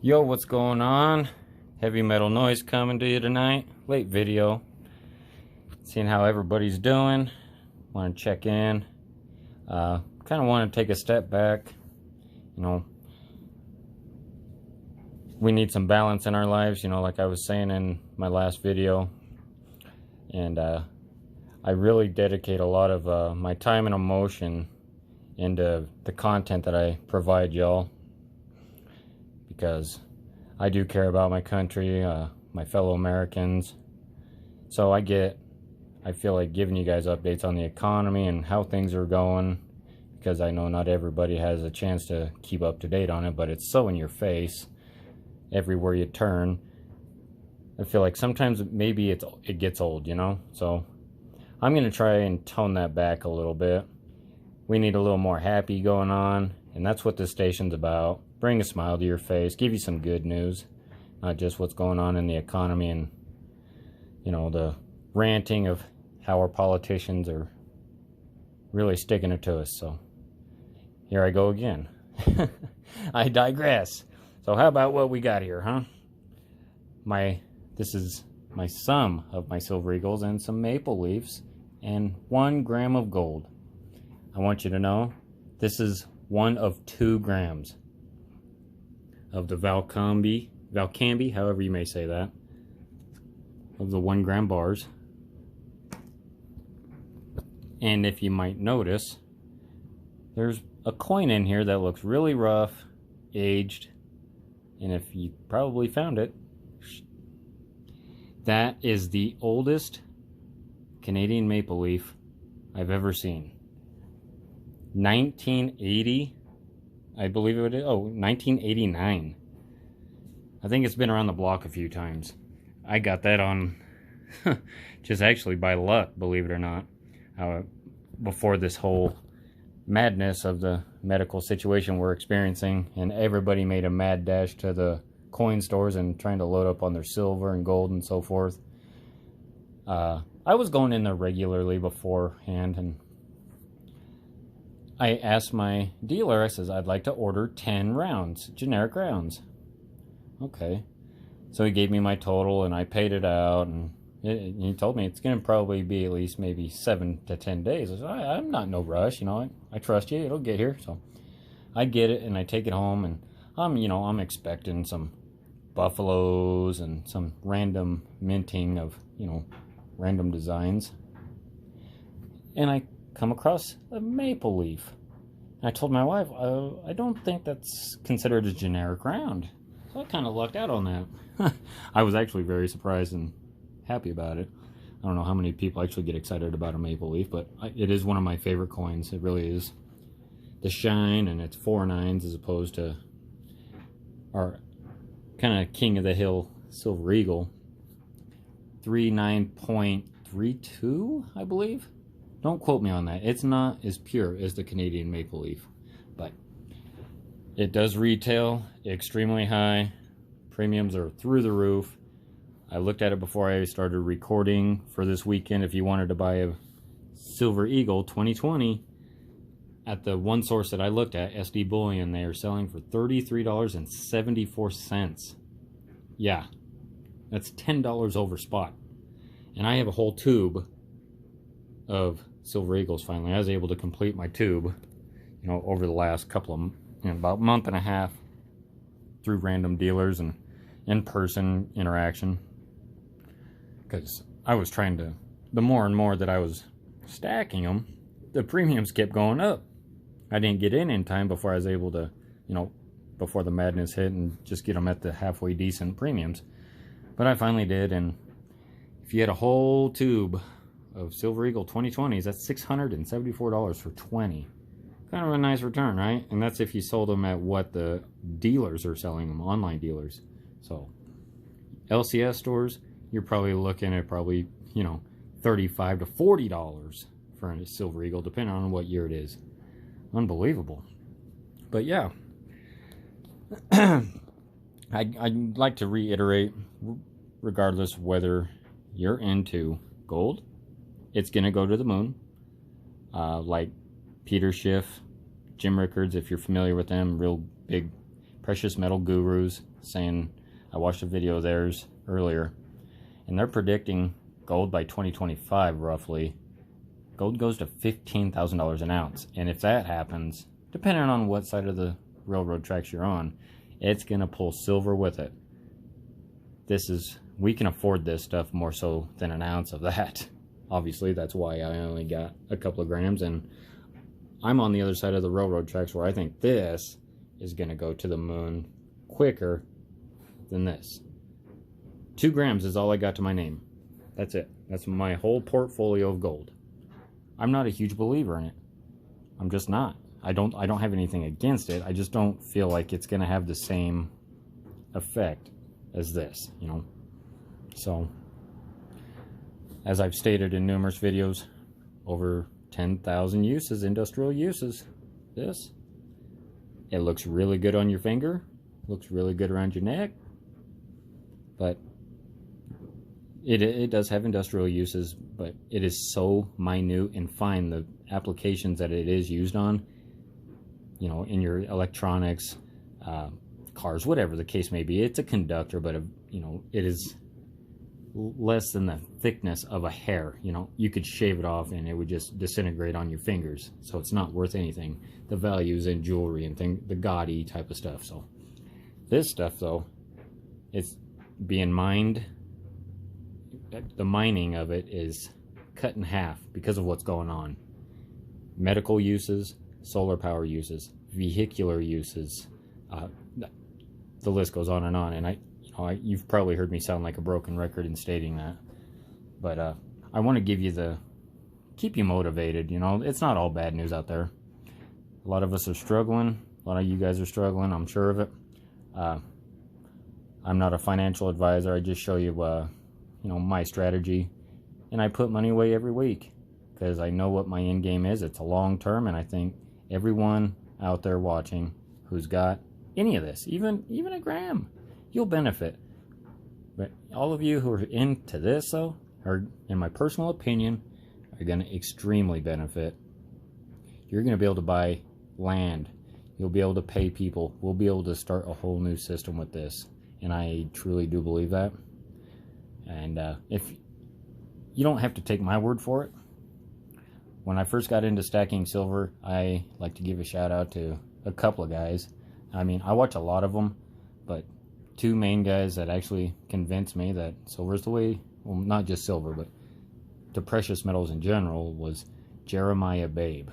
Yo, what's going on? Heavy metal noise coming to you tonight. Late video. Seeing how everybody's doing. Want to check in. Kind of want to take a step back. You know, we need some balance in our lives, like I was saying in my last video. And I really dedicate a lot of my time and emotion into the content that I provide y'all, because I do care about my country, my fellow Americans. So I feel like giving you guys updates on the economy and how things are going, because I know not everybody has a chance to keep up to date on it, but it's so in your face everywhere you turn. I feel like sometimes maybe it gets old, So I'm going to try and tone that back a little bit. We need a little more happy going on, and that's what this station's about. Bring a smile to your face, give you some good news, not just what's going on in the economy and, the ranting of how our politicians are really sticking it to us. So here I go again. I digress. So how about what we got here, huh? This is my sum of my Silver Eagles and some maple leaves and 1 gram of gold. I want you to know this is 1 of 2 grams of the Valcambi, however you may say that, of the 1 gram bars. And if you might notice, there's a coin in here that looks really rough, aged, and if you probably found it, that is the oldest Canadian maple leaf I've ever seen. 1980, I believe it is. 1989. I think it's been around the block a few times. I got that on just actually by luck, believe it or not. Before this whole madness of the medical situation we're experiencing, and everybody made a mad dash to the coin stores and trying to load up on their silver and gold and so forth. I was going in there regularly beforehand, and I asked my dealer, I says, I'd like to order 10 rounds, generic rounds. Okay. So he gave me my total, and I paid it out, and he told me it's going to probably be at least maybe 7 to 10 days. I said, I'm not in no rush, I trust you, it'll get here. So I get it, and I take it home, and I'm expecting some buffaloes and some random minting of, random designs. And I come across a maple leaf. I told my wife, I don't think that's considered a generic round. So I kind of lucked out on that. I was actually very surprised and happy about it. I don't know how many people actually get excited about a maple leaf, but it is one of my favorite coins. It really is. The shine, and it's 4 9s as opposed to our kind of king of the hill Silver Eagle. 39.32, I believe. Don't quote me on that. It's not as pure as the Canadian maple leaf, but it does retail extremely high. Premiums are through the roof. I looked at it before I started recording for this weekend. If you wanted to buy a Silver Eagle 2020, at the one source that I looked at, SD Bullion, they are selling for $33.74. Yeah, that's $10 over spot. And I have a whole tube of Silver Eagles finally. I was able to complete my tube, over the last couple of, about a month and a half, through random dealers and in-person interaction. Because I was trying to, the more and more that I was stacking them, the premiums kept going up. I didn't get in time before I was able to, before the madness hit, and just get them at the halfway decent premiums. But I finally did, and if you had a whole tube of Silver Eagle 2020s, that's $674 for 20. Kind of a nice return, right? And that's if you sold them at what the dealers are selling them, online dealers. So LCS stores, you're probably looking at $35 to $40 for a Silver Eagle, depending on what year it is. Unbelievable. But yeah, I'd like to reiterate, regardless whether you're into gold, it's going to go to the moon. Like Peter Schiff, Jim Rickards, if you're familiar with them, real big precious metal gurus saying, I watched a video of theirs earlier, and they're predicting gold by 2025 roughly. Gold goes to $15,000 an ounce. And if that happens, depending on what side of the railroad tracks you're on, it's going to pull silver with it. We can afford this stuff more so than an ounce of that. Obviously, that's why I only got a couple of grams, and I'm on the other side of the railroad tracks where I think this is going to go to the moon quicker than this. 2 grams is all I got to my name. That's it. That's my whole portfolio of gold. I'm not a huge believer in it. I'm just not. I don't have anything against it. I just don't feel like it's going to have the same effect as this, you know. So, as I've stated in numerous videos, over 10,000 uses, industrial uses. This, it looks really good on your finger, looks really good around your neck, but it does have industrial uses, but it is so minute and fine, the applications that it is used on, you know, in your electronics, cars, whatever the case may be. It's a conductor, but you know, it is less than the thickness of a hair. You know, you could shave it off and it would just disintegrate on your fingers, so it's not worth anything. The values in jewelry and the gaudy type of stuff. So this stuff, though, it's being mined. The mining of it is cut in half because of what's going on. Medical uses, solar power uses, vehicular uses, the list goes on. And you've probably heard me sound like a broken record in stating that, but I want to give you keep you motivated. You know, it's not all bad news out there. A lot of us are struggling. A lot of you guys are struggling, I'm sure of it. I'm not a financial advisor. I just show you, you know, my strategy, and I put money away every week because I know what my end game is. It's a long term, and I think everyone out there watching who's got any of this, even a gram, you'll benefit. But all of you who are into this, though, are, in my personal opinion, are going to extremely benefit. You're going to be able to buy land. You'll be able to pay people. We'll be able to start a whole new system with this, and I truly do believe that. And if you don't have to take my word for it. When I first got into stacking silver, I like to give a shout out to a couple of guys. I mean, I watch a lot of them, but 2 main guys that actually convinced me that silver's the way, well, not just silver, but to precious metals in general, was Jeremiah Babe.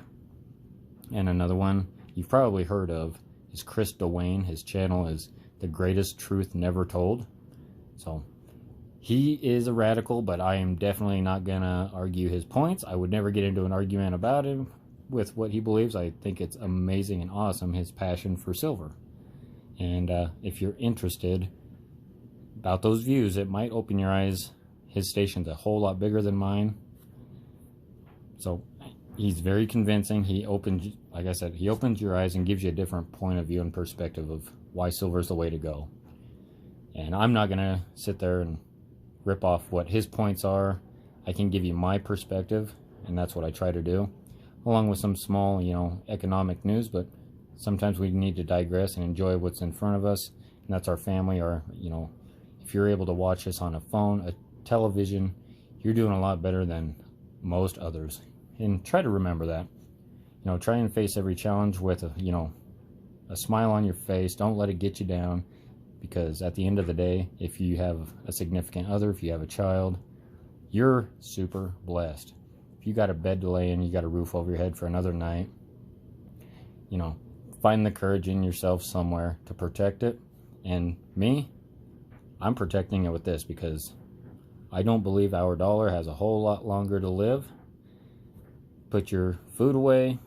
And another one you've probably heard of is Chris Dwayne. His channel is The Greatest Truth Never Told. So he is a radical, but I am definitely not gonna argue his points. I would never get into an argument about him with what he believes. I think it's amazing and awesome, his passion for silver. And if you're interested about those views, it might open your eyes. His station's a whole lot bigger than mine. So he's very convincing. He opens, like I said, he opens your eyes and gives you a different point of view and perspective of why silver is the way to go. And I'm not going to sit there and rip off what his points are. I can give you my perspective, and that's what I try to do, along with some small, you know, economic news. But sometimes we need to digress and enjoy what's in front of us, and that's our family. Or, you know, if you're able to watch this on a phone, a television, you're doing a lot better than most others. And try to remember that. You know, try and face every challenge with a smile on your face. Don't let it get you down, because at the end of the day, if you have a significant other, if you have a child, you're super blessed. If you got a bed to lay in, you got a roof over your head for another night, you know, find the courage in yourself somewhere to protect it. And me, I'm protecting it with this, because I don't believe our dollar has a whole lot longer to live. Put your food away,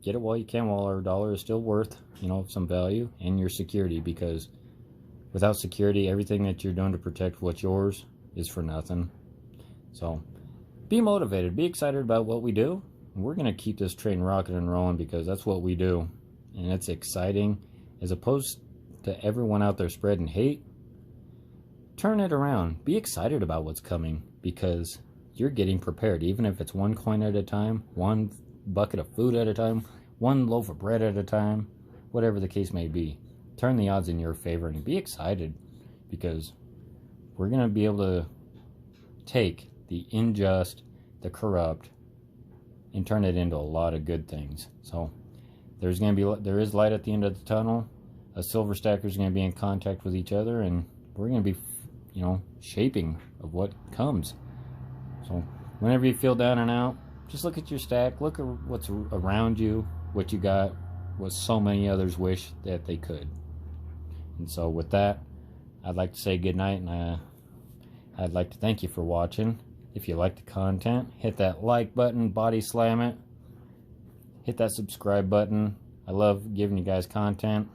get it while you can, while our dollar is still worth, you know, some value, and your security, because without security, everything that you're doing to protect what's yours is for nothing. So be motivated, be excited about what we do. We're going to keep this train rocking and rolling, because that's what we do. And it's exciting. As opposed to everyone out there spreading hate, turn it around. Be excited about what's coming, because you're getting prepared. Even if it's 1 coin at a time, 1 bucket of food at a time, 1 loaf of bread at a time, whatever the case may be. turn the odds in your favor and be excited, because we're going to be able to take the unjust, the corrupt, and turn it into a lot of good things. So there is light at the end of the tunnel. A silver stacker is going to be in contact with each other, and we're going to be, shaping of what comes. So whenever you feel down and out, just look at your stack, look at what's around you, what you got, what so many others wish that they could. And so with that, I'd like to say good night, and I'd like to thank you for watching. If you like the content, hit that like button, body slam it, hit that subscribe button. I love giving you guys content.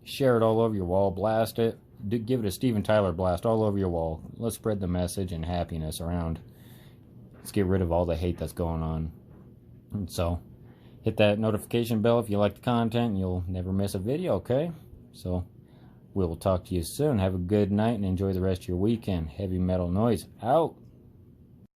Share it all over your wall, blast it. Give it a Steven Tyler blast all over your wall. Let's spread the message and happiness around. Let's get rid of all the hate that's going on. And so hit that notification bell if you like the content, and you'll never miss a video, okay? So we'll talk to you soon. Have a good night and enjoy the rest of your weekend. Heavy Metal Noise out.